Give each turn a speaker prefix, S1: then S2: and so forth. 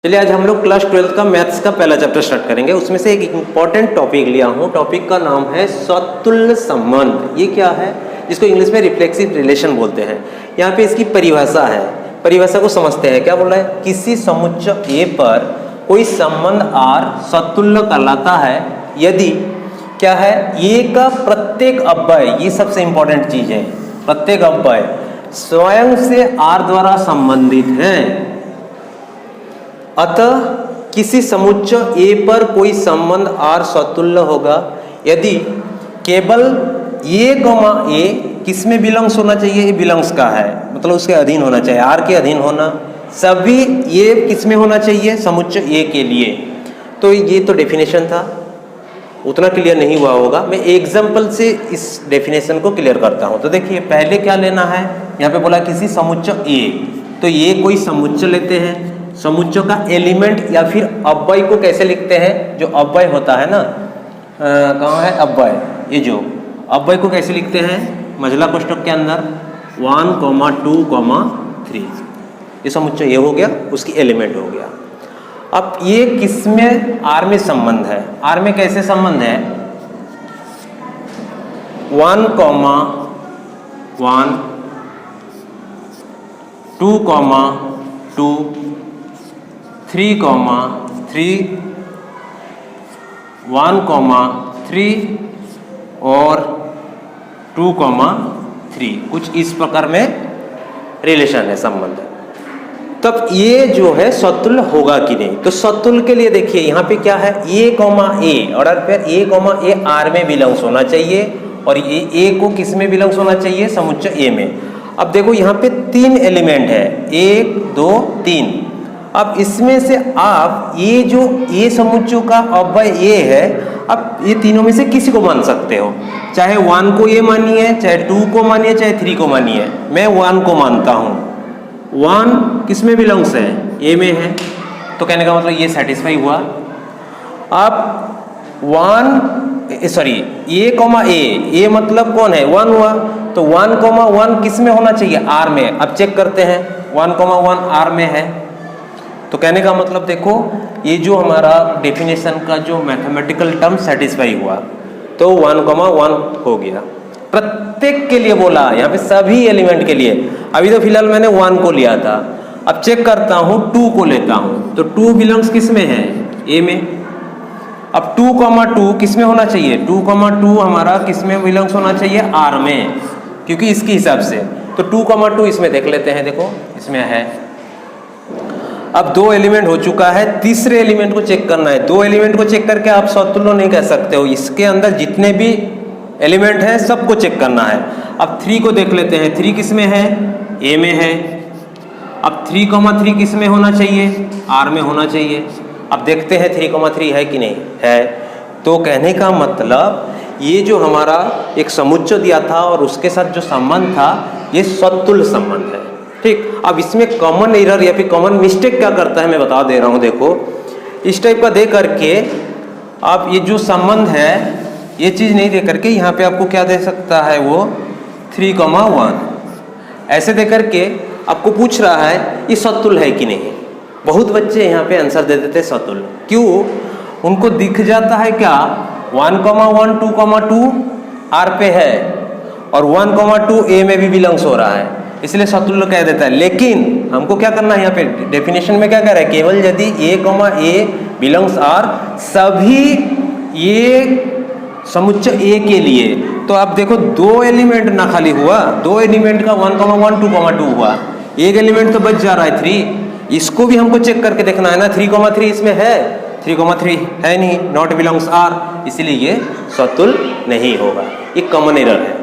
S1: चलिए आज हम लोग क्लास 12 का मैथ्स का पहला चैप्टर स्टार्ट करेंगे। उसमें से एक इम्पॉर्टेंट टॉपिक लिया हूँ। टॉपिक का नाम है सतुल्य संबंध। ये क्या है? जिसको इंग्लिश में रिफ्लेक्सिव रिलेशन बोलते हैं। यहाँ पे इसकी परिभाषा है, परिभाषा को समझते हैं। क्या बोल रहा है? किसी समुच्चय ए पर कोई संबंध आर सतुल्य कहलाता है यदि क्या है, ए का प्रत्येक अव्यय, ये सबसे इंपॉर्टेंट चीज है, प्रत्येक अव्यय स्वयं से आर द्वारा संबंधित है। अतः किसी समुच्चय ए पर कोई संबंध आर सतुल्य होगा यदि केवल ए कॉमा ए किस में बिलोंग्स होना चाहिए? ये बिलोंग्स का है, मतलब उसके अधीन होना चाहिए, आर के अधीन होना। सभी ये किस में होना चाहिए? समुच्चय ए के लिए। तो ये तो डेफिनेशन था, उतना क्लियर नहीं हुआ होगा। मैं एग्जाम्पल से इस डेफिनेशन को क्लियर करता हूँ। तो देखिए पहले क्या लेना है, यहाँ पे बोला किसी समुच्चय ए, तो ये कोई समुच्चय लेते हैं। समुच्चय का एलिमेंट या फिर अव्यय को कैसे लिखते हैं? जो अव्यय होता है ना, कहाँ है अव्यय? ये जो अव्यय को कैसे लिखते हैं? मझला कोष्ठक के अंदर 1, 2, 3। ये समुच्चय ये हो गया, उसकी एलिमेंट हो गया। अब ये किस में? आर में संबंध है। आर में कैसे संबंध है? 1, 1, 2, 2, 3, 3, 1, 3 और 2, 3, कुछ इस प्रकार में रिलेशन है, संबंध है। तब ये जो है सतुल्य होगा कि नहीं? तो सतुल्य के लिए देखिए यहाँ पे क्या है, ए कॉमा ए, और फिर ए कॉमा ए आर में बिलोंग्स होना चाहिए, और ये ए को किस में बिलोंग्स होना चाहिए? समुच्चय ए में। अब देखो यहाँ पे 3 एलिमेंट है, 1, 2, 3। अब इसमें से आप ये जो ए समुच्चय का अव्यय ए है, अब ये तीनों में से किसी को मान सकते हो। चाहे 1 को ए मानिए, चाहे 2 को मानिए, चाहे 3 को मानिए। मैं 1 को मानता हूँ। 1 किस में बिलोंग्स है? ए में है। तो कहने का मतलब ये सेटिस्फाई हुआ। अब 1 सॉरी ए कॉमा ए मतलब कौन है? 1 हुआ। तो 1, 1 किस में होना चाहिए? आर में। अब चेक करते हैं, 1, 1 आर में है। तो कहने का मतलब देखो, ये जो हमारा डेफिनेशन का जो मैथमेटिकल टर्म सेटिस्फाई हुआ, तो 1, 1 हो गया। प्रत्येक के लिए बोला, यहाँ पे सभी एलिमेंट के लिए। अभी तो फिलहाल मैंने 1 को लिया था, अब चेक करता हूँ 2 को लेता हूँ। तो 2 बिलोंग्स किस में है? ए में। अब 2, 2 किस में होना चाहिए? 2, 2 हमारा किस में बिलोंग्स होना चाहिए? आर में, क्योंकि इसके हिसाब से। तो 2, 2 इसमें देख लेते हैं। देखो इसमें है। अब 2 एलिमेंट हो चुका है, तीसरे एलिमेंट को चेक करना है। 2 एलिमेंट को चेक करके आप सतुल्य नहीं कह सकते हो। इसके अंदर जितने भी एलिमेंट हैं सबको चेक करना है। अब 3 को देख लेते हैं। 3 किस में है? ए में है। अब 3, 3 किस में होना चाहिए? आर में होना चाहिए। अब देखते हैं 3, 3 है कि नहीं है। तो कहने का मतलब ये जो हमारा एक समुच्चय दिया था और उसके साथ जो संबंध था, ये सतुल्य संबंध है। ठीक। अब इसमें कॉमन एरर या फिर कॉमन मिस्टेक क्या करता है मैं बता दे रहा हूँ। देखो इस टाइप का दे करके आप ये जो संबंध है, ये चीज नहीं दे करके यहाँ पे आपको क्या दे सकता है? वो 3, 1 ऐसे दे करके आपको पूछ रहा है ये सतुल्य है कि नहीं। बहुत बच्चे यहाँ पे आंसर दे देते सतुल्य। क्यों? उनको दिख जाता है क्या? 1, 1, 2, 2 आर पे है और 1, 2 ए में भी बिलोंग्स हो रहा है, इसलिए सतुल्य कह देता है। लेकिन हमको क्या करना है? यहाँ पे डेफिनेशन में क्या कह रहा है? केवल यदि ए बिलोंग्स आर सभी ये समुच्चय ए के लिए। तो आप देखो 2 एलिमेंट ना खाली हुआ, 2 एलिमेंट का 1, 1, 2 हुआ, एक एलिमेंट तो बच जा रहा है 3। इसको भी हमको चेक करके देखना है ना। 3, 3 इसमें है? 3, 3 है नहीं, नॉट बिलोंग्स आर, इसलिए ये सतुल्य नहीं होगा। ये कॉमन एरर है।